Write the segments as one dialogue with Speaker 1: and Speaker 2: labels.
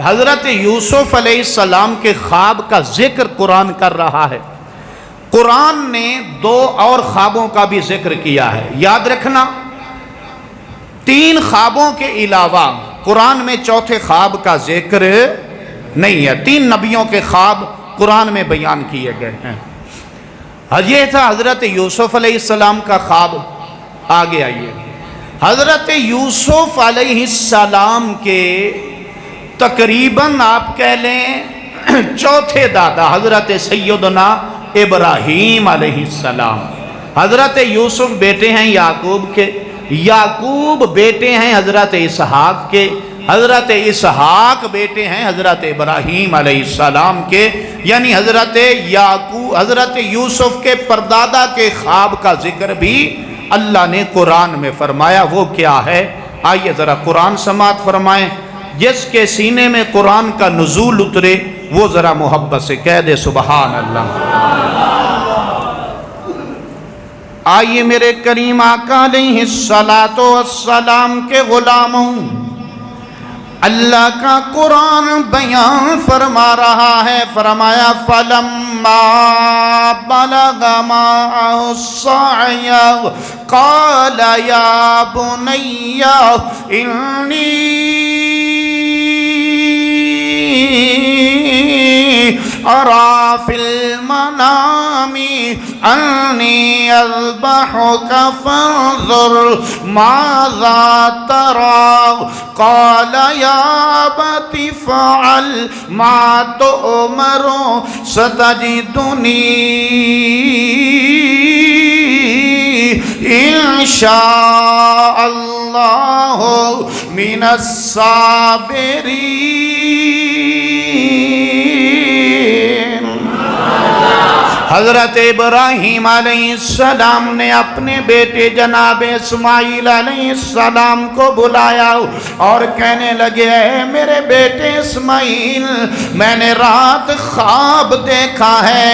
Speaker 1: حضرت یوسف علیہ السلام کے خواب کا ذکر قرآن کر رہا ہے، قرآن نے 2 اور خوابوں کا بھی ذکر کیا ہے۔ یاد رکھنا 3 خوابوں کے علاوہ قرآن میں چوتھے خواب کا ذکر نہیں ہے۔ 3 نبیوں کے خواب قرآن میں بیان کیے گئے ہیں۔ یہ تھا حضرت یوسف علیہ السلام کا خواب۔ آگے آئیے، حضرت یوسف علیہ السلام کے تقریباً آپ کہہ لیں چوتھے دادا حضرت سیدنا ابراہیم علیہ السلام۔ حضرت یوسف بیٹے ہیں یعقوب کے، یعقوب بیٹے ہیں حضرت اسحاق کے، حضرت اسحاق بیٹے ہیں حضرت ابراہیم علیہ السلام کے، یعنی حضرت یوسف کے پردادا کے خواب کا ذکر بھی اللہ نے قرآن میں فرمایا۔ وہ کیا ہے؟ آئیے ذرا قرآن سماعت فرمائیں۔ جس کے سینے میں قرآن کا نزول اترے وہ ذرا محبت سے کہہ دے سبحان اللہ۔ آئیے میرے کریم آقا علیہ السلام کے غلاموں، اللہ کا قرآن بیان فرما رہا ہے۔ فرمایا فَلَمَّا بَلَغَ مَعَهُ السَّعْيَ قَالَ يَا بُنَيَّ إِنِّي أَرَى فِي الْمَنَامِ أَنِّي أَذْبَحُكَ فَانظُرْ مَاذَا تَرَىٰ قَالَ يَا أَبَتِ افْعَلْ مَا تُؤْمَرُ سَتَجِدُنِي إِن شَاءَ اللَّهُ مِنَ الصَّابِرِينَ۔ حضرت ابراہیم علیہ السلام نے اپنے بیٹے جناب اسماعیل علیہ السلام کو بلایا اور کہنے لگے اے میرے بیٹے اسماعیل، میں نے رات خواب دیکھا ہے۔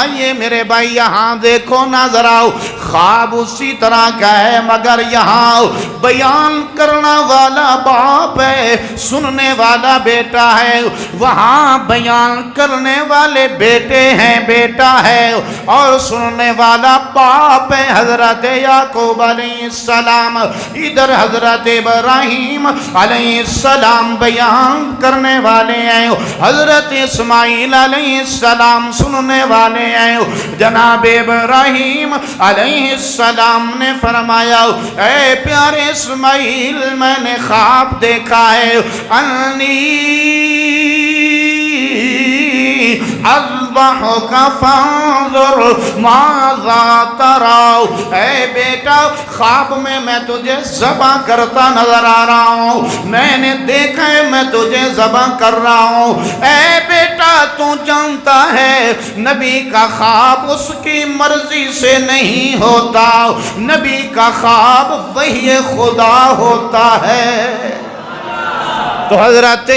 Speaker 1: آئیے میرے بھائی یہاں دیکھو نظر آؤ، خواب اسی طرح کا ہے مگر یہاں بیان کرنا والا باپ ہے، سننے والا بیٹا ہے۔ وہاں بیان کرنے والے بیٹے ہیں، بیٹا ہے، اور سننے والا باپ ہے حضرت یعقوب علیہ السلام۔ ادھر حضرت ابراہیم علیہ السلام بیان کرنے والے ہیں، حضرت اسماعیل علیہ السلام سننے والے ہیں۔ جناب ابراہیم علیہ السلام نے فرمایا اے پیارے اسماعیل، میں نے خواب دیکھا ہے انی اذبحک فانظر ماذا تری۔ اے بیٹا خواب میں تجھے ذبح کرتا نظر آ رہا ہوں، میں نے دیکھا ہے میں تجھے ذبح کر رہا ہوں۔ اے بیٹا تو جانتا ہے نبی کا خواب اس کی مرضی سے نہیں ہوتا، نبی کا خواب وحی خدا ہوتا ہے۔ تو حضرت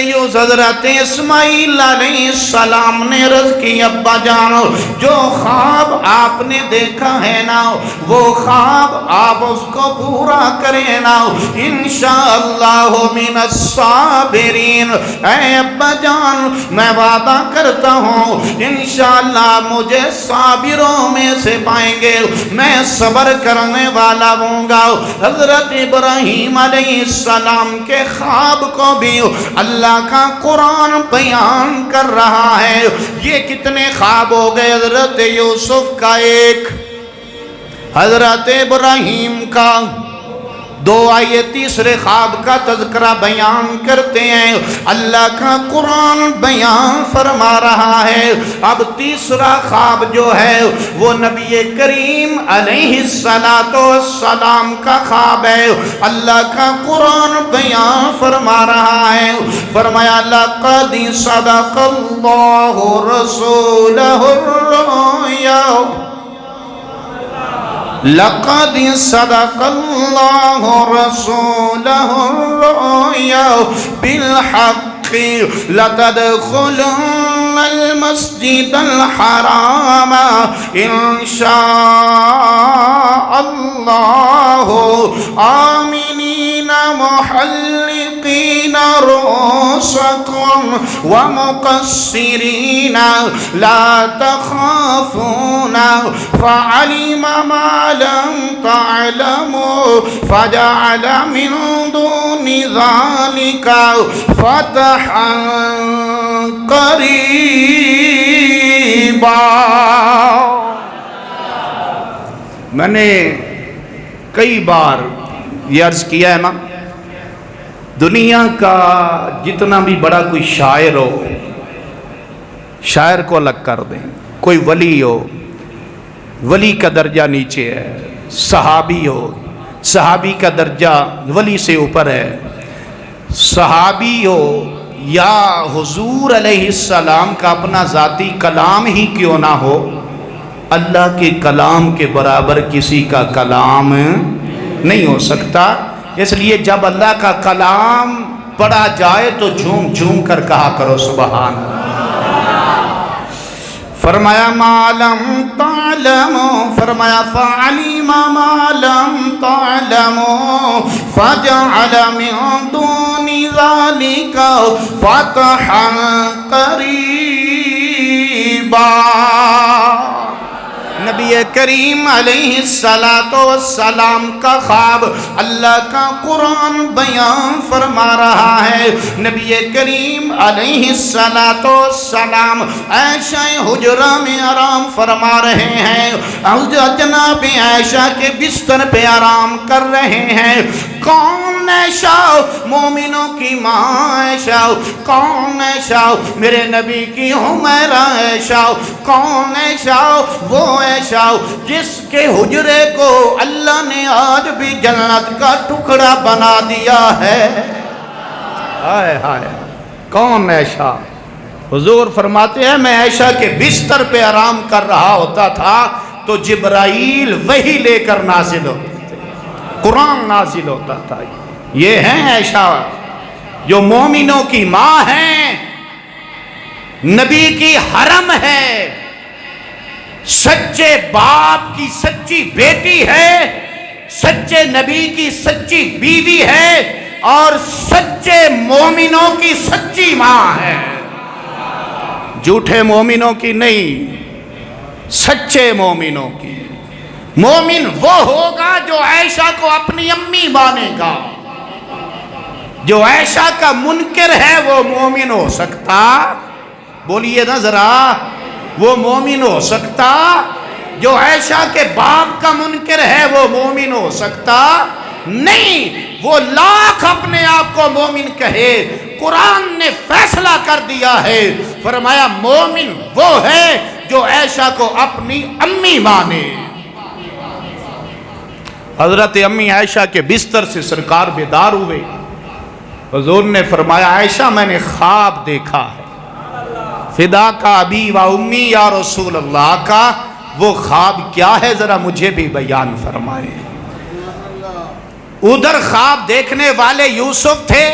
Speaker 1: اسماعیل علیہ السلام نے عرض کی ابا جانو جو خواب آپ نے دیکھا ہے نا وہ خواب آپ اس کو پورا کریں نا، انشاءاللہ من الصابرین۔ اے ابا جان میں وعدہ کرتا ہوں انشاءاللہ مجھے صابروں میں سے پائیں گے، میں صبر کرنے والا ہوں گا۔ حضرت ابراہیم علیہ السلام کے خواب کو بھی اللہ کا قرآن بیان کر رہا ہے۔ یہ کتنے خواب ہو گئے؟ حضرت یوسف کا ایک، حضرت ابراہیم کا 2۔ آئیے تیسرے خواب کا تذکرہ بیان کرتے ہیں، اللہ کا قرآن بیان فرما رہا ہے۔ اب تیسرا خواب جو ہے وہ نبی کریم علیہ السلام کا خواب ہے، اللہ کا قرآن بیان فرما رہا ہے۔ فرمایا لَقَدْ صَدَقَ اللَّهُ رَسُولَهُ الرُّؤْيَا لَقَدْ صَدَقَ اللَّهُ رَسُولَهُ الرُّؤْيَا بِالْحَقِّ لَتَدْخُلُنَّ الْمَسْجِدَ الْحَرَامَ إِن شَاءَ اللَّهُ آمِنِينَ مُحَلِّقِينَ رؤوسكم ومقصرين لا تخافون فعلم ما لم تعلموا فجعل من دون ذلك فتحا قریبا۔ میں نے کئی بار یہ عرض کیا ہے نا، دنیا کا جتنا بھی بڑا کوئی شاعر ہو، شاعر کو الگ کر دیں، کوئی ولی ہو، ولی کا درجہ نیچے ہے، صحابی ہو، صحابی کا درجہ ولی سے اوپر ہے، صحابی ہو یا حضور علیہ السلام کا اپنا ذاتی کلام ہی کیوں نہ ہو، اللہ کے کلام کے برابر کسی کا کلام نہیں ہو سکتا۔ اس لیے جب اللہ کا کلام پڑھا جائے تو جھوم جھوم کر کہا کرو سبحان اللہ۔ فرمایا ما لم تعلموا، فرمایا فعلم ما لم تعلموا فجعل من دون ذلك فتحا قریبا۔ نبی کریم علیہ السلام کا خواب اللہ کا قرآن بیان فرما رہا ہے۔ نبی کریم علیہ السلام عائشہ حجرہ میں آرام فرما رہے ہیں، جناب عائشہ کے بستر پہ آرام کر رہے ہیں۔ کون عائشہ؟ مومنوں کی ماں عائشہ۔ کون عائشہ؟ میرے نبی کی حمیرہ عائشہ۔ کون عائشہ؟ وہ عائشہ جس کے حجرے کو اللہ نے آج بھی جنت کا ٹکڑا بنا دیا ہے۔ ہائے ہائے، کون عائشہ؟ حضور فرماتے ہیں میں عائشہ کے بستر پہ آرام کر رہا ہوتا تھا تو جبرائیل وحی لے کر نازل ہوتے تھے، قرآن نازل ہوتا تھا۔ یہ ہیں عائشہ جو مومنوں کی ماں ہیں، نبی کی حرم ہے، سچے باپ کی سچی بیٹی ہے، سچے نبی کی سچی بیوی ہے، اور سچے مومنوں کی سچی ماں ہے، جھوٹے مومنوں کی نہیں، سچے مومنوں کی۔ مومن وہ ہوگا جو عائشہ کو اپنی امی مانے گا۔ جو عائشہ کا منکر ہے وہ مومن ہو سکتا؟ بولیے نا ذرا، وہ مومن ہو سکتا؟ جو عائشہ کے باپ کا منکر ہے وہ مومن ہو سکتا؟ نہیں، وہ لاکھ اپنے آپ کو مومن کہے، قرآن نے فیصلہ کر دیا ہے، فرمایا مومن وہ ہے جو عائشہ کو اپنی امی مانے۔ حضرت امی عائشہ کے بستر سے سرکار بیدار ہوئے، حضور نے فرمایا عائشہ میں نے خواب دیکھا ہے، فدا کا ابی و امی یا رسول اللہ کا وہ خواب کیا ہے ذرا مجھے بھی بیان فرمائے۔ ادھر خواب دیکھنے والے یوسف تھے،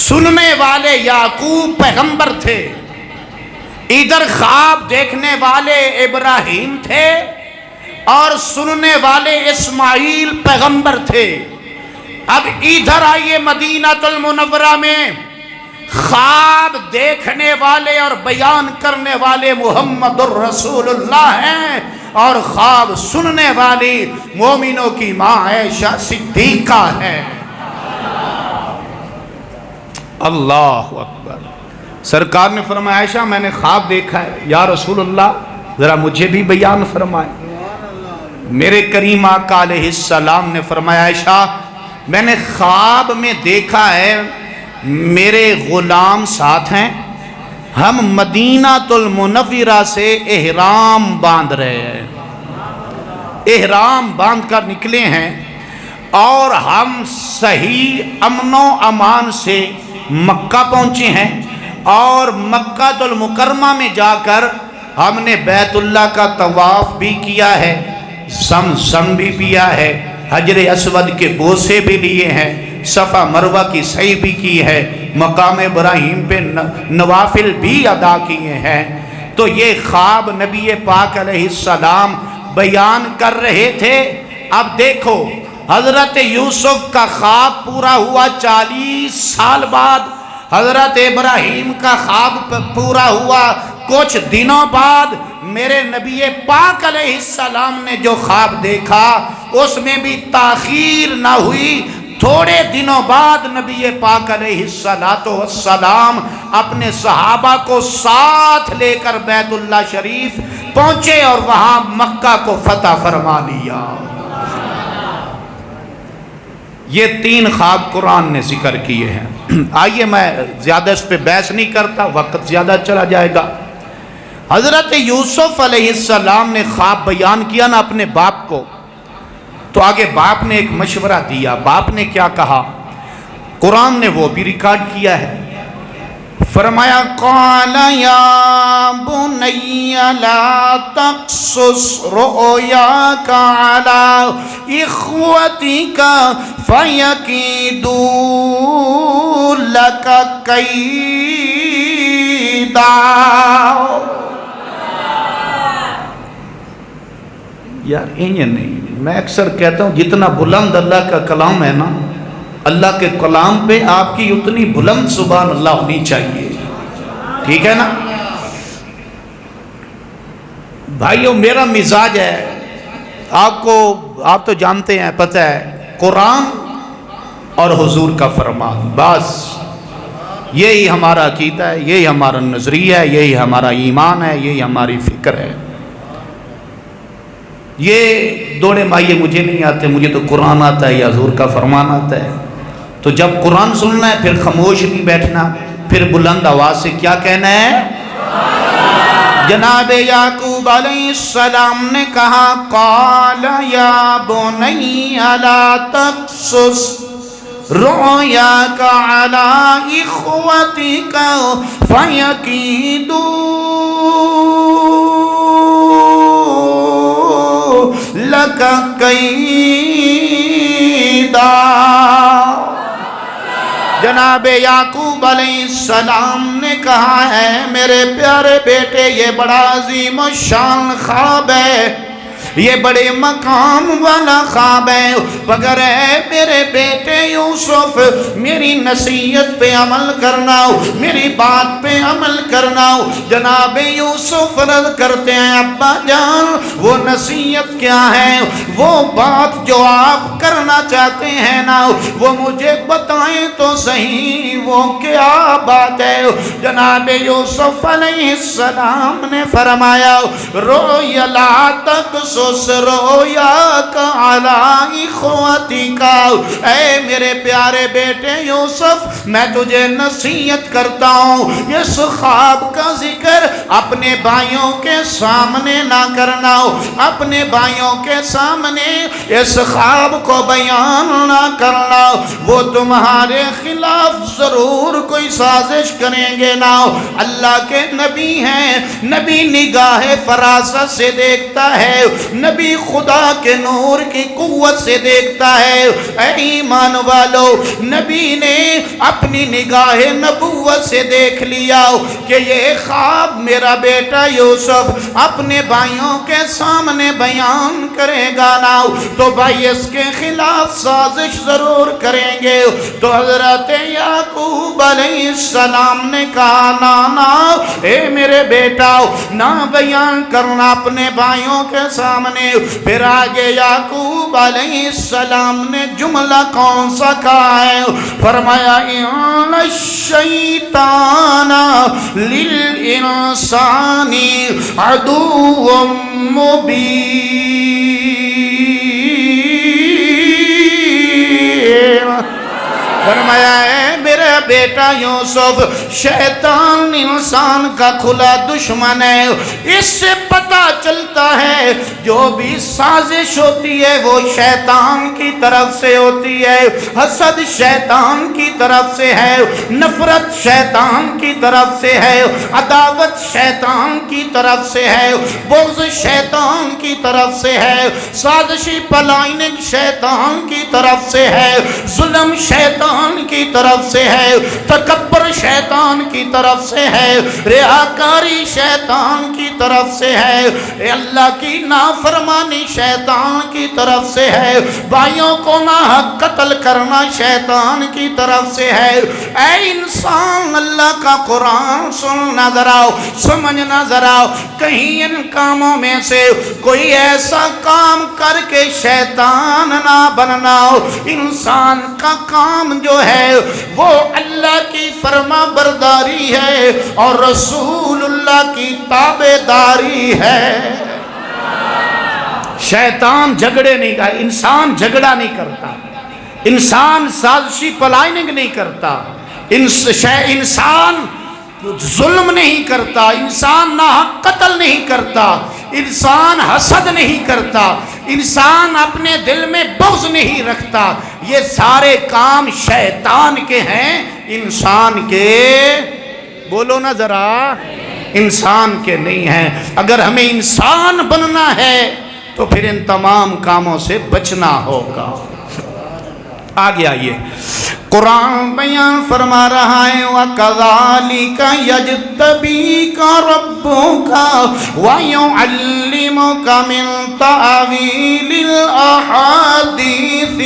Speaker 1: سننے والے یعقوب پیغمبر تھے، ادھر خواب دیکھنے والے ابراہیم تھے اور سننے والے اسماعیل پیغمبر تھے۔ اب ادھر آئیے مدینہ المنورہ میں، خواب دیکھنے والے اور بیان کرنے والے محمد الرسول اللہ ہیں، اور خواب سننے والی مومنوں کی ماں عائشہ صدیقہ ہے۔ اللہ اکبر۔ سرکار نے فرمایا عائشہ میں نے خواب دیکھا ہے، یا رسول اللہ ذرا مجھے بھی بیان فرمائے۔ میرے کریم آقا علیہ السلام نے فرمایا عائشہ میں نے خواب میں دیکھا ہے میرے غلام ساتھ ہیں، ہم مدینہ المنورہ سے احرام باندھ رہے ہیں، احرام باندھ کر نکلے ہیں، اور ہم صحیح امن و امان سے مکہ پہنچے ہیں، اور مکہ المکرمہ میں جا کر ہم نے بیت اللہ کا طواف بھی کیا ہے، زمزم بھی پیا ہے، حجر اسود کے بوسے بھی لیے ہیں، صفا مروہ کی سعی بھی کی ہے، مقام ابراہیم پہ نوافل بھی ادا کیے ہیں۔ تو یہ خواب نبی پاک علیہ السلام بیان کر رہے تھے۔ اب دیکھو حضرت یوسف کا خواب پورا ہوا 40 سال بعد، حضرت ابراہیم کا خواب پورا ہوا کچھ دنوں بعد، میرے نبی پاک علیہ السلام نے جو خواب دیکھا اس میں بھی تاخیر نہ ہوئی۔ تھوڑے دنوں بعد نبی پاک علیہ السلام اپنے صحابہ کو ساتھ لے کر بیت اللہ شریف پہنچے اور وہاں مکہ کو فتح فرما لیا۔ یہ 3 خواب قرآن نے ذکر کیے ہیں۔ آئیے میں زیادہ اس پہ بحث نہیں کرتا، وقت زیادہ چلا جائے گا۔ حضرت یوسف علیہ السلام نے خواب بیان کیا نا اپنے باپ کو، تو آگے باپ نے ایک مشورہ دیا۔ باپ نے کیا کہا قرآن نے وہ بھی ریکارڈ کیا ہے۔ فرمایا قال یا بنی لا تقصص رؤیاک علی اخوتک فیکیدوا لک کیدا۔ یار یہ نہیں، میں اکثر کہتا ہوں جتنا بلند اللہ کا کلام ہے نا، اللہ کے کلام پہ آپ کی اتنی بلند سبحان اللہ ہونی چاہیے، ٹھیک ہے نا بھائیو؟ میرا مزاج ہے، آپ تو جانتے ہیں، پتہ ہے، قرآن اور حضور کا فرمان، بس یہی ہمارا عقیدہ ہے، یہی ہمارا نظریہ ہے، یہی ہمارا ایمان ہے، یہی ہماری فکر ہے۔ یہ دوڑے مائیے مجھے نہیں آتے، مجھے تو قرآن آتا ہے یا حضور کا فرمان آتا ہے۔ تو جب قرآن سننا ہے پھر خاموش نہیں بیٹھنا، پھر بلند آواز سے کیا کہنا ہے؟ جناب یعقوب علیہ السلام نے کہا قال یا بنی لا تقصص رؤیاک علی اخوتک فیکیدوا لک کیدا۔ جناب یعقوب علیہ السلام نے کہا ہے میرے پیارے بیٹے، یہ بڑا عظیم الشان خواب ہے، یہ بڑے مقام والا خواب ہے، مگر اے میرے بیٹے یوسف میری نصیحت پہ عمل کرنا، میری بات پہ عمل کرنا۔ جناب یوسف رد کرتے ہیں ابا جان وہ نصیحت کیا ہے؟ وہ بات جو آپ کرنا چاہتے ہیں نا وہ مجھے بتائیں تو صحیح، وہ کیا بات ہے؟ جناب یوسف علیہ السلام نے فرمایا رویا لا تقصص رؤیاک علی اخوتک، اے میرے پیارے بیٹے یوسف میں تجھے نصیحت کرتا ہوں اس خواب کا ذکر اپنے بھائیوں کے سامنے نہ کرنا، اپنے بھائیوں کے سامنے اس خواب کو بیان نہ کرنا، وہ تمہارے خلاف ضرور کوئی سازش کریں گے نا۔ اللہ کے نبی ہیں، نبی نگاہ فراست سے دیکھتا ہے، نبی خدا کے نور کی قوت سے دیکھتا ہے۔ اے ایمان والو، نبی نے اپنی نگاہ نبوت سے دیکھ لیا کہ یہ خواب میرا بیٹا یوسف اپنے بھائیوں کے سامنے بیان کرے گا نا تو بھائی اس کے خلاف سازش ضرور کریں گے۔ تو حضرت یعقوب علیہ السلام نے کہا نا اے میرے بیٹا نہ بیان کرنا اپنے بھائیوں کے سامنے۔ پھر آگے یعقوب علیہ السلام نے جملہ کون سا کہا ہے؟ فرمایا ان الشیطان للانسان عدو مبین۔ فرمایا اے میرا بیٹا یوسف شیطان انسان کا کھلا دشمن ہے، اس سے پتہ چلتا ہے جو بھی سازش ہوتی ہے وہ شیطان کی طرف سے ہوتی ہے، حسد شیطان کی طرف سے ہے، نفرت شیطان کی طرف سے ہے، عداوت شیطان کی طرف سے ہے، بغض شیطان کی طرف سے ہے، سازشی پلائنگ شیطان کی طرف سے ہے، ظلم شیطان کی طرف سے ہے۔ ہے، تکبر شیطان کی طرف سے ہے، ریاکاری شیطان کی طرف سے ہے، اللہ کی نافرمانی شیطان کی طرف سے ہے، بھائیوں کو ناحق قتل کرنا شیطان کی طرف سے ہے۔ اے انسان، اللہ کا قرآن سننا ذرا، سمجھنا ذرا، کہیں ان کاموں میں سے کوئی ایسا کام کر کے شیطان نہ بننا ہو۔ انسان کا کام جو ہے وہ اللہ کی فرما برداری ہے اور رسول اللہ کی تابعداری ہے۔ شیطان جھگڑے نہیں کرتا، انسان جھگڑا نہیں کرتا، انسان سازشی پلاننگ نہیں کرتا، انسان ظلم نہیں کرتا، انسان ناحق قتل نہیں کرتا، انسان حسد نہیں کرتا، انسان اپنے دل میں بغض نہیں رکھتا۔ یہ سارے کام شیطان کے ہیں، انسان کے، بولو نا ذرا، انسان کے نہیں ہیں۔ اگر ہمیں انسان بننا ہے تو پھر ان تمام کاموں سے بچنا ہوگا۔ آگے آئیے، قرآن بیان فرما رہا ہے وَكَذَلِكَ يَجْتَبِيكَ رَبُّكَ وَيُعَلِّمُكَ مِن تَأْوِيلِ الْأَحَادِيثِ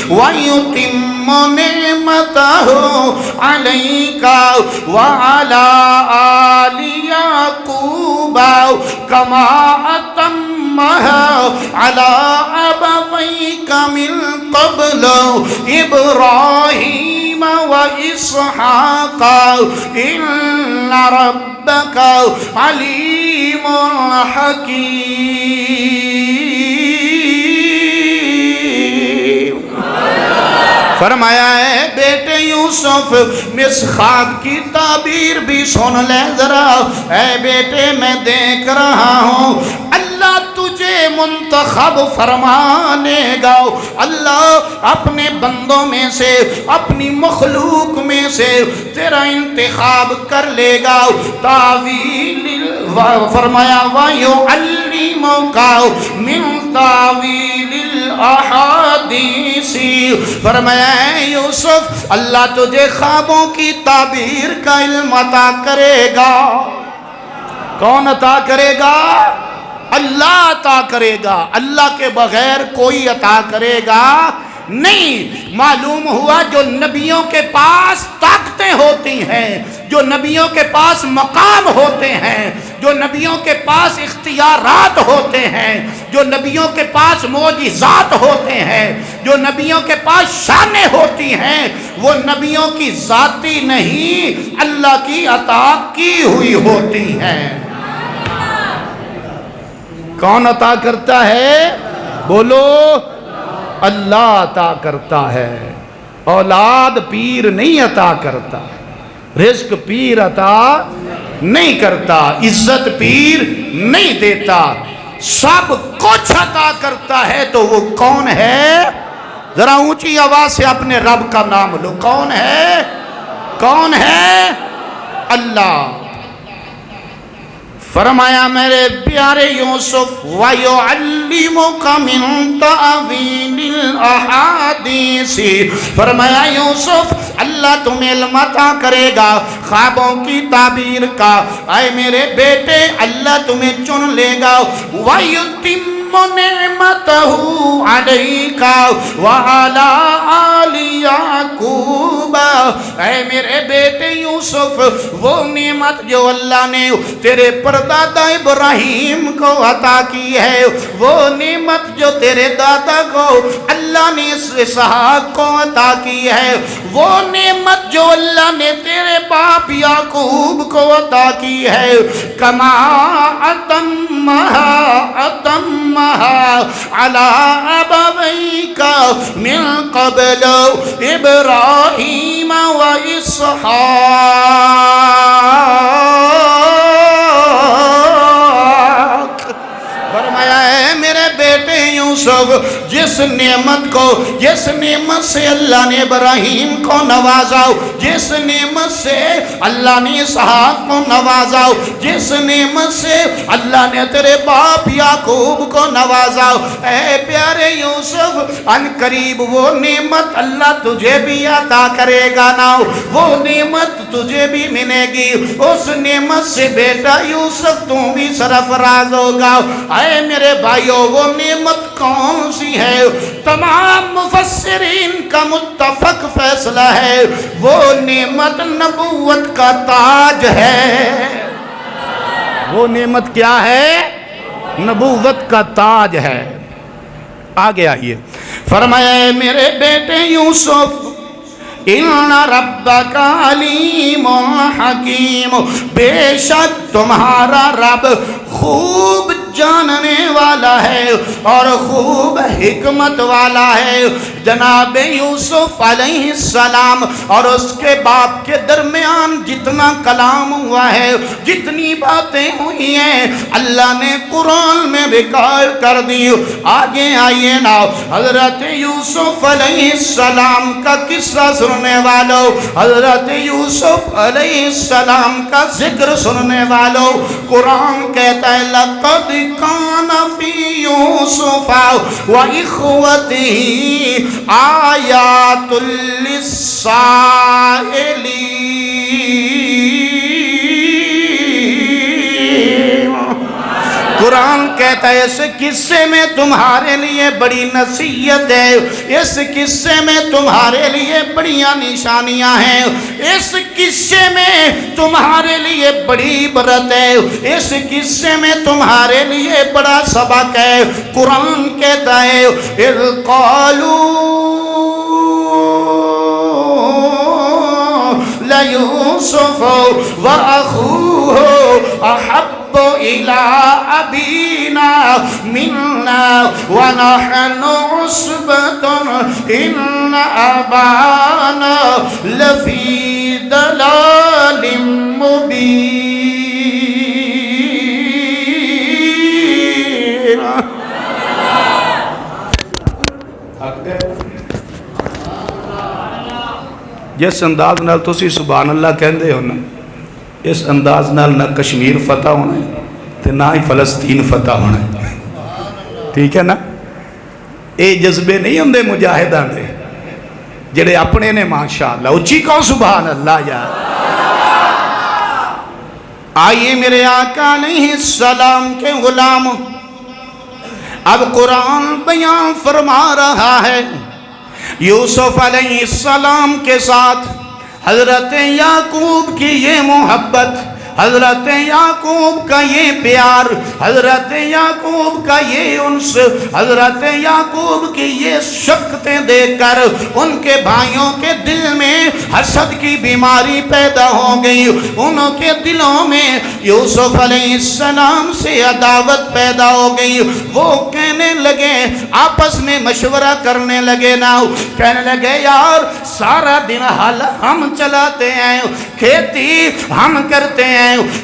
Speaker 1: وَيُتِمُّ نِعْمَتَهُ عَلَيْكَ وَعَلَى آلِ يَعْقُوبَ كَمَا أَتَمَّهَا عَلَى أَبَوَيْكَ مِن قَبْلُ إبراہیم و اسحاق ان ربک علیم حکیم۔ فرمایا ہے بیٹے یوسف، مسخاب کی تعبیر بھی سن لے ذرا۔ اے بیٹے میں دیکھ رہا ہوں اللہ تجھے منتخب فرمانے گا، اللہ اپنے بندوں میں سے، اپنی مخلوق میں سے تیرا انتخاب کر لے گا۔ تعویل فرمایا وَيُعَلِّمُكَ مِن تَعْوِيلِ الْأَحَادِيثِ، فرمایا ہے یوسف اللہ تجھے خوابوں کی تعبیر کا علم عطا کرے گا۔ کون عطا کرے گا؟ اللہ عطا کرے گا، اللہ کے بغیر کوئی عطا کرے گا نہیں۔ معلوم ہوا جو نبیوں کے پاس طاقتیں ہوتی ہیں، جو نبیوں کے پاس مقام ہوتے ہیں، جو نبیوں کے پاس اختیارات ہوتے ہیں، جو نبیوں کے پاس معجزات ہوتے ہیں، جو نبیوں کے پاس شانیں ہوتی ہیں، وہ نبیوں کی ذاتی نہیں اللہ کی عطا کی ہوئی ہوتی ہیں۔ کون عطا کرتا ہے؟ بولو، اللہ عطا کرتا ہے۔ اولاد پیر نہیں عطا کرتا، رزق پیر عطا نہیں کرتا، عزت پیر نہیں دیتا، سب کچھ عطا کرتا ہے۔ تو وہ کون ہے؟ ذرا اونچی آواز سے اپنے رب کا نام لو۔ کون ہے؟ کون ہے؟ اللہ۔ فرمایا میرے پیارے یوسف وَيُعَلِّمُكَ مِن تَأْوِيلِ الْأَحَادِيثِ، فرمایا یوسف اللہ تمہیں علم عطا کرے گا خوابوں کی تعبیر کا۔ اے میرے بیٹے اللہ تمہیں چن لے گا۔ وَيُتِمُّ نِعْمَتَهُ عَلَيْكَ وَعَلَىٰ آلِ يَعْقُوبَ، اے میرے بیٹے یوسف وہ نعمت جو اللہ نے تیرے پردادا ابراہیم کو عطا کی ہے، وہ نعمت جو تیرے دادا کو اللہ نے اسحاق کو عطا کی ہے، وہ نعمت جو اللہ نے تیرے باپ یعقوب کو عطا کی ہے، کما اتمہا علی ابویک من قبل ابراہیم و اسحاق۔ فرمایا ہے میرے بیٹے یوسف جس نعمت کو، جس نعمت سے اللہ نے ابراہیم کو نوازا، جس نعمت سے اللہ نے اسحاق کو نوازا، جس نعمت سے اللہ نے تیرے باپ یعقوب کو نوازا، اے پیارے یوسف ان قریب وہ نعمت اللہ تجھے بھی عطا کرے گا نا، وہ نعمت تجھے بھی ملے گی، اس نعمت سے بیٹا یوسف تم بھی سرفراز ہوگا۔ اے میرے بھائیو وہ نعمت کون سی ہے؟ تمام مفسرین کا متفق فیصلہ ہے، وہ نعمت نبوت کا تاج ہے۔ وہ نعمت کیا ہے؟ نبوت کا تاج ہے۔ آگے آئیے، فرمایا اے میرے بیٹے یوسف ان ربک علیم حکیم، بے شک تمہارا رب خوب جاننے والا ہے اور خوب حکمت والا ہے۔ جناب یوسف علیہ السلام اور اس کے باپ کے درمیان جتنا کلام ہوا ہے، جتنی باتیں ہوئی ہیں، اللہ نے قرآن میں ریکارڈ کر دی۔ آگے آئیے نا، حضرت یوسف علیہ السلام کا قصہ سننے والوں، حضرت یوسف علیہ السلام کا ذکر سننے والوں، قرآن کہتا ہے لَقَدْ كَانَ فِي يُوسُفَ وَإِخْوَتِهِ آیات للسائلین۔ قرآن کہتا ہے اس قصے میں تمہارے لیے بڑی نصیحت ہے، اس قصے میں تمہارے لیے بڑی نشانیاں ہیں، اس قصے میں تمہارے لیے بڑی عبرت ہے، اس قصے میں تمہارے لیے بڑا سبق ہے۔ قرآن کہتا ہے اِذْ قَالُوا لَيُوسُفُ وَأَخُوهُ أَحَبُّ إِلَىٰ أَبِينَا مِنَّا وَنَحْنُ عُصْبَةٌ إِنَّ أَبَانَا لَفِي ضَلَالٍ مُّبِينٍ۔ جس انداز نال تسی سبحان اللہ کہندے ہو نا، اس انداز نال نہ کشمیر فتح ہونا ہے تے نہ ہی فلسطین فتح ہونا ہے، ٹھیک ہے نا؟ اے جذبے نہیں ہوندے مجاہدان دے جڑے اپنے نے ماشاءاللہ، اچھی کہو سبحان اللہ یار۔ آئیے میرے آقا علیہ السلام کے غلام، اب قرآن بیان فرما رہا ہے یوسف علیہ السلام کے ساتھ حضرت یعقوب کی یہ محبت، حضرت یعقوب کا یہ پیار، حضرت یعقوب کا یہ انس، حضرت یعقوب کی یہ شفقتیں دیکھ کر ان کے بھائیوں کے دل میں حسد کی بیماری پیدا ہو گئی، ان کے دلوں میں یوسف علیہ السلام سے عداوت پیدا ہو گئی۔ وہ کہنے لگے، آپس میں مشورہ کرنے لگے نا، کہنے لگے یار سارا دن حل ہم چلاتے ہیں، کھیتی ہم کرتے ہیں،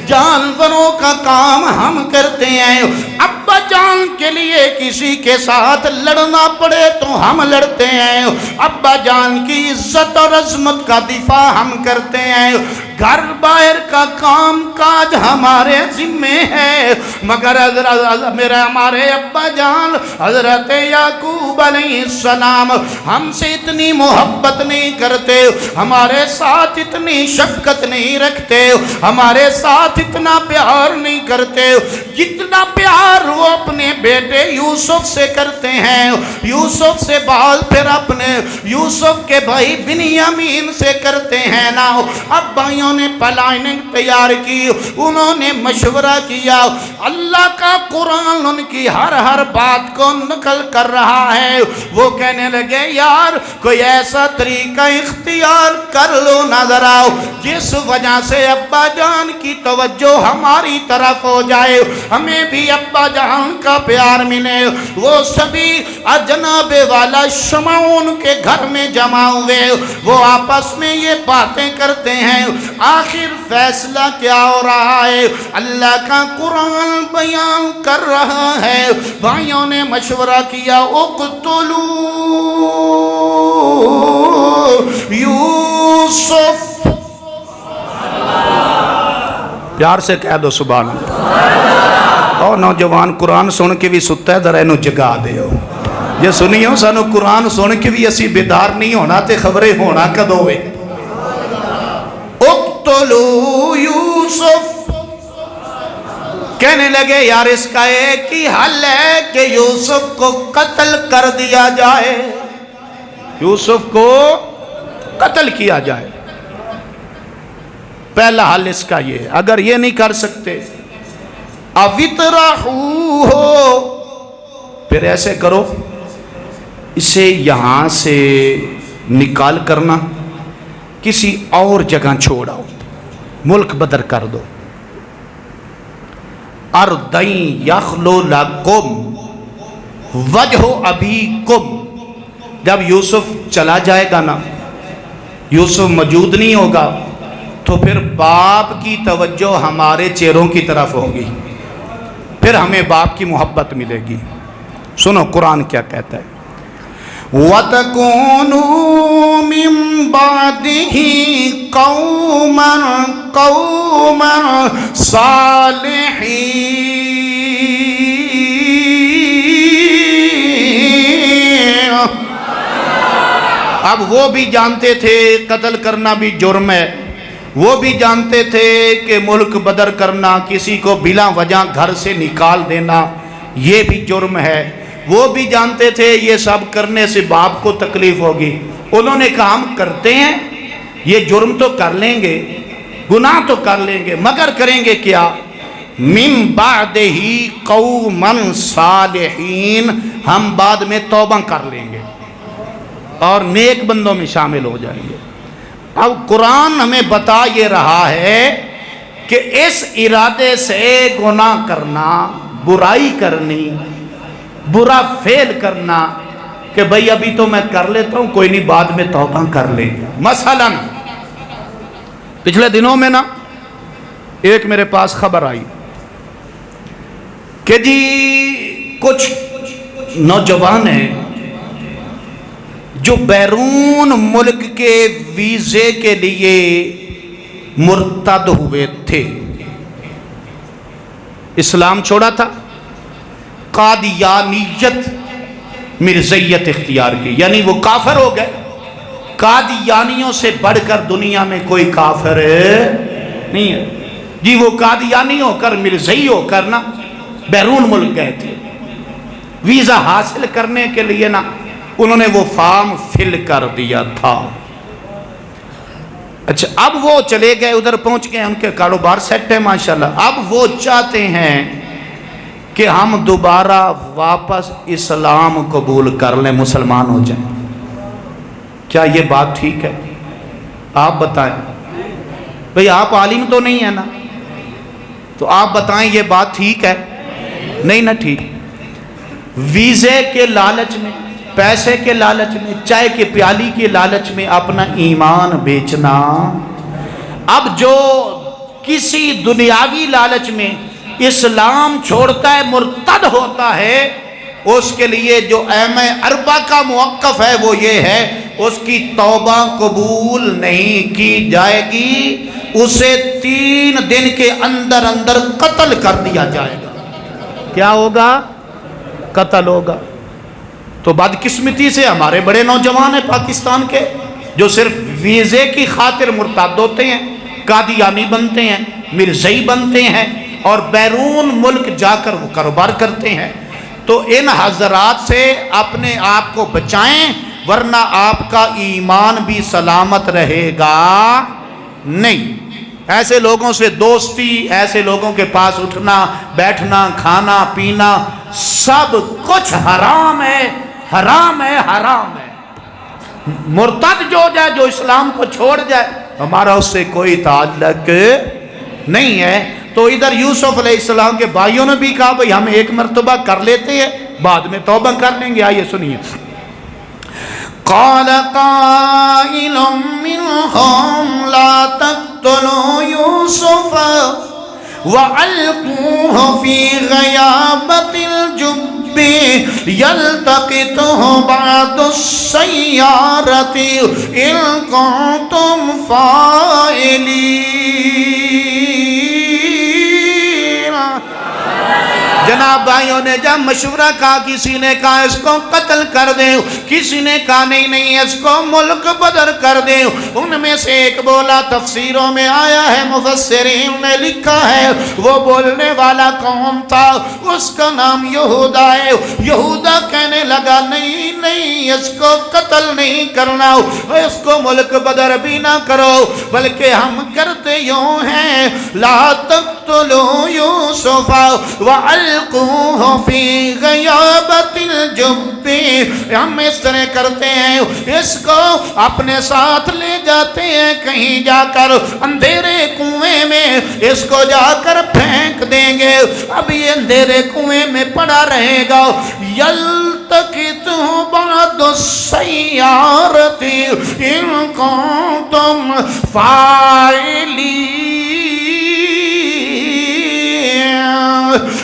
Speaker 1: جانوروں کا کام ہم کرتے ہیں، ابا جان کے لیے کسی کے ساتھ لڑنا پڑے تو ہم لڑتے ہیں، ابا جان کی عزت اور عظمت کا دفاع ہم کرتے ہیں، گھر باہر کا کام کاج ہمارے ذمے ہے، مگر ہمارے ابا جان حضرت یعقوب علیہ السلام ہم سے اتنی محبت نہیں کرتے، ہمارے ساتھ اتنی شفقت نہیں رکھتے، ہمارے ساتھ اتنا پیار نہیں کرتے جتنا پیار وہ اپنے بیٹے یوسف سے کرتے ہیں، یوسف سے بعد پھر اپنے یوسف کے بھائی بنیامین سے کرتے ہیں نا۔ اب بھائیوں نے پلاننگ تیار کی، انہوں نے مشورہ کیا، اللہ کا قرآن ان کی ہر بات کو نقل کر رہا ہے۔ وہ کہنے لگے یار کوئی ایسا طریقہ اختیار کر لو نظر آؤ جس وجہ سے ابا جان کی توجہ ہماری طرف ہو جائے، ہمیں بھی ابا جان جان کا پیار ملے۔ وہ سبھی جناب والا شمعون کے گھر میں جمع ہوئے، وہ آپس میں یہ باتیں کرتے ہیں، آخر فیصلہ کیا ہو رہا ہے؟ اللہ کا قرآن بیان کر رہا ہے۔ بھائیوں نے مشورہ کیا، اقتلوا یوسف، پیار سے کہہ دو سبحان اللہ۔ اور نوجوان قرآن سن کے بھی ستا ہے، ذرا انہوں جگا دے ہو یہ سنیو سانو قرآن سن کے بھی اسی بیدار نہیں ہونا تے خبریں ہونا کدو ہوئے۔ اقتلوا یوسف، کہنے لگے یار اس کا ایک ہی حل ہے کہ یوسف کو قتل کر دیا جائے، یوسف کو قتل کیا جائے۔ پہلا حل اس کا یہ ہے، اگر یہ نہیں کر سکتے اَوِطْرَحُوهُ، پھر ایسے کرو اسے یہاں سے نکال کرنا کسی اور جگہ چھوڑ آؤ، ملک بدر کر دو۔ اَرْضًا يَخْلُ لَكُمْ وَجْهُ أَبِيكُمْ، جب یوسف چلا جائے گا نا، یوسف موجود نہیں ہوگا تو پھر باپ کی توجہ ہمارے چہروں کی طرف ہوگی، پھر ہمیں باپ کی محبت ملے گی۔ سنو قرآن کیا کہتا ہے، وَتَكُونُوا مِن بَعْدِهِ قَوْمًا صَالِحِينَ۔ اب وہ بھی جانتے تھے قتل کرنا بھی جرم ہے، وہ بھی جانتے تھے کہ ملک بدر کرنا، کسی کو بلا وجہ گھر سے نکال دینا یہ بھی جرم ہے، وہ بھی جانتے تھے یہ سب کرنے سے باپ کو تکلیف ہوگی۔ انہوں نے کہا ہم کرتے ہیں، یہ جرم تو کر لیں گے، گناہ تو کر لیں گے، مگر کریں گے کیا؟ من بعدہ قوما صالحین، ہم بعد میں توبہ کر لیں گے اور نیک بندوں میں شامل ہو جائیں گے۔ اب قرآن ہمیں بتا یہ رہا ہے کہ اس ارادے سے گناہ کرنا، برائی کرنی، برا فعل کرنا کہ بھئی ابھی تو میں کر لیتا ہوں، کوئی نہیں بعد میں توبہ کر لیں گے۔ مثلا پچھلے دنوں میں نا ایک میرے پاس خبر آئی کہ جی کچھ نوجوان ہیں جو بیرون ملک کے ویزے کے لیے مرتد ہوئے تھے، اسلام چھوڑا تھا، قادیانیت مرزیت اختیار کی، یعنی وہ کافر ہو گئے۔ قادیانیوں سے بڑھ کر دنیا میں کوئی کافر نہیں ہے جی، وہ قادیانی ہو کر مرزئی ہو کر نا بیرون ملک گئے تھے ویزا حاصل کرنے کے لیے نا، انہوں نے وہ فارم فل کر دیا تھا۔ اچھا اب وہ چلے گئے، ادھر پہنچ گئے، ان کے کاروبار سیٹ ہے ماشاءاللہ۔ اب وہ چاہتے ہیں کہ ہم دوبارہ واپس اسلام قبول کر لیں، مسلمان ہو جائیں۔ کیا یہ بات ٹھیک ہے؟ آپ بتائیں بھئی، آپ عالم تو نہیں ہے نا، تو آپ بتائیں یہ بات ٹھیک ہے؟ نہیں نا ٹھیک۔ ویزے کے لالچ میں، پیسے کے لالچ میں، چائے کے پیالی کے لالچ میں اپنا ایمان بیچنا۔ اب جو کسی دنیاوی لالچ میں اسلام چھوڑتا ہے، مرتد ہوتا ہے، اس کے لیے جو ایم اربع کا موقف ہے وہ یہ ہے، اس کی توبہ قبول نہیں کی جائے گی، اسے 3 دن کے اندر اندر قتل کر دیا جائے گا۔ کیا ہوگا؟ قتل ہوگا۔ تو بدقسمتی سے ہمارے بڑے نوجوان ہیں پاکستان کے جو صرف ویزے کی خاطر مرتد ہوتے ہیں، قادیانی بنتے ہیں، مرزئی بنتے ہیں اور بیرون ملک جا کر وہ کاروبار کرتے ہیں۔ تو ان حضرات سے اپنے آپ کو بچائیں، ورنہ آپ کا ایمان بھی سلامت رہے گا نہیں۔ ایسے لوگوں سے دوستی، ایسے لوگوں کے پاس اٹھنا بیٹھنا، کھانا پینا سب کچھ حرام ہے، حرام ہے، حرام ہے۔ مرتد جو ہو جائے، جو اسلام کو چھوڑ جائے، ہمارا اس سے کوئی تعلق نہیں ہے۔ تو ادھر یوسف علیہ السلام کے بھائیوں نے بھی کہا بھئی ہم ایک مرتبہ کر لیتے ہیں بعد میں توبہ کر لیں گے. آئیے سنیے. قال قائل منهم لا تقتلوا يوسف وألقوه في غيابة الجب يلتقطه بعض السيارة إن كنتم فاعلين. جناب بھائیوں نے جب مشورہ کہا, کسی نے کہا اس کو قتل کر دیں, کسی نے کہا نہیں اس کو ملک بدر کر دیں. ان میں سے ایک بولا, تفسیروں میں آیا ہے, مفسرین نے لکھا ہے وہ بولنے والا کون تھا, اس کا نام یہودا ہے. یہودا کہنے لگا نہیں اس کو قتل نہیں کرنا, اس کو ملک بدر بھی نہ کرو, بلکہ ہم کرتے یوں ہیں لا تقتلوا یوسف وَأَلْقُوهُ فِي غَيَابَةِ الْجُبِّ. ہم اس طرح کرتے ہیں اس کو اپنے ساتھ لے جاتے ہیں کہیں جا کر اندھیرے کنویں میں اس کو جا کر پھینک دیں گے. اب یہ اندھیرے کنویں میں پڑا رہے گا. يَلْتَقِطُهُ بَعْضُ السَّيَّارَةِ إِن كُنتُمْ فَاعِلِينَ.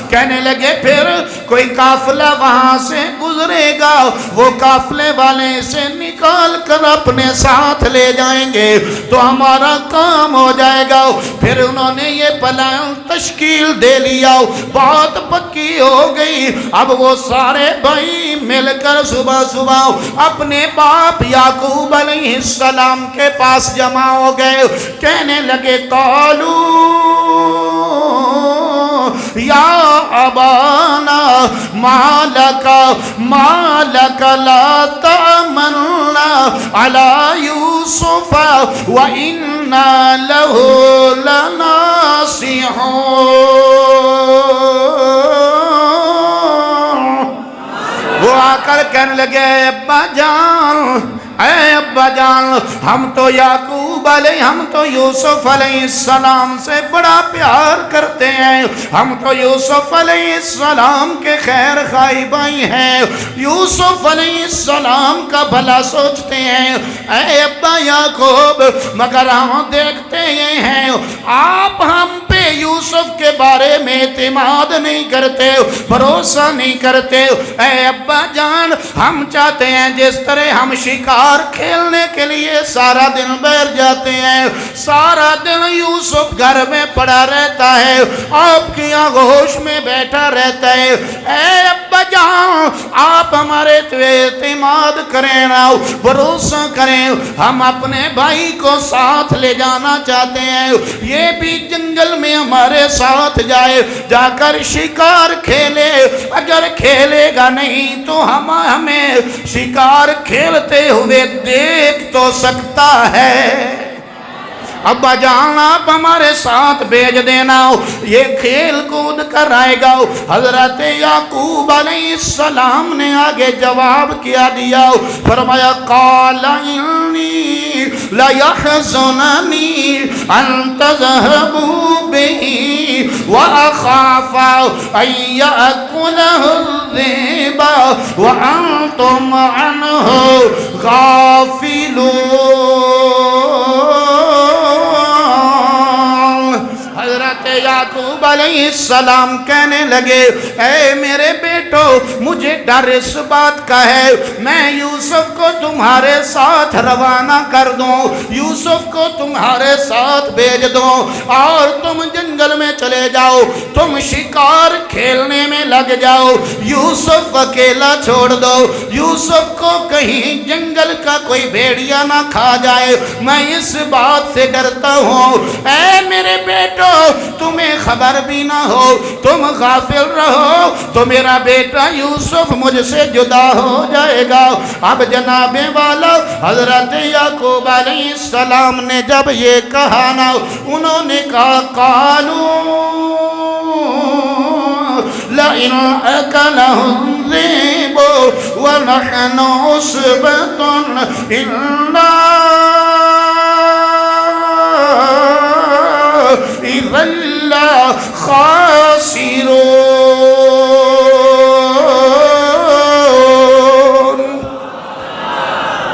Speaker 1: کہنے لگے پھر کوئی قافلہ وہاں سے گزرے گا, وہ قافلے والے اسے نکال کر اپنے ساتھ لے جائیں گے تو ہمارا کام ہو جائے گا. پھر انہوں نے یہ پلان تشکیل دے لیا, بات پکی ہو گئی. اب وہ سارے بھائی مل کر صبح اپنے باپ یعقوب علیہ السلام کے پاس جمع ہو گئے. کہنے لگے قالو یا ابانا مالک لا تأمنا علی یوسف وإنا له لناصحون. وہ آ کر کہنے لگے اے ابا جان ہم تو یعقوب علیہ ہم تو یوسف علیہ السلام سے بڑا پیار کرتے ہیں, ہم تو یوسف علیہ السلام کے خیر خواہ بھائی ہیں, یوسف علیہ السلام کا بھلا سوچتے ہیں. اے ابا یعقوب مگر ہم دیکھتے یہ ہیں آپ ہم پہ یوسف کے بارے میں اعتماد نہیں کرتے, بھروسہ نہیں کرتے. اے ابا جان ہم چاہتے ہیں جس طرح ہم شکار کھیلنے کے لیے سارا دن بیٹھ جاتے ہیں, سارا دن یوسف گھر میں پڑا رہتا ہے, آپ کی آغوش میں بیٹھا رہتا ہے. اے ابا جان آپ ہمارے اعتماد کریں نا, بھروسہ کریں, ہم اپنے بھائی کو ساتھ لے جانا چاہتے ہیں, یہ بھی جنگل میں ہمارے ساتھ جائے, جا کر شکار کھیلے. اگر کھیلے گا نہیں تو ہمیں شکار کھیلتے ہوئے دیکھ تو سکتا ہے. ابا جان آپ ہمارے ساتھ بھیج دینا, یہ کھیل کود کر آئے گا. حضرت یعقوب علیہ السلام نے آگے جواب کیا دیا, فرمایا قال انی لیحزننی ان تذهبوا به واخاف ان یأکلہ الذئب وانتم عنہ غافلون. یعقوب علیہ السلام کہنے لگے اے میرے بیٹو مجھے ڈر اس بات کا ہے میں یوسف کو تمہارے ساتھ روانہ کر دوں, یوسف کو تمہارے ساتھ بھیج دوں اور تم جنگل میں چلے جاؤ, تم شکار کھیلنے میں لگ جاؤ, یوسف اکیلا چھوڑ دو, یوسف کو کہیں جنگل کا کوئی بھیڑیا نہ کھا جائے, میں اس بات سے ڈرتا ہوں. اے میرے بیٹو تمہیں خبر بھی نہ ہو, تم غافل رہو تو میرا بیٹا یوسف مجھ سے جدا ہو جائے گا. اب جناب والا حضرت یعقوب علیہ السلام نے جب یہ کہا نا, انہوں نے کہا قالوا لئن أكله الذئب ونحن عصبة إنا إذا خواب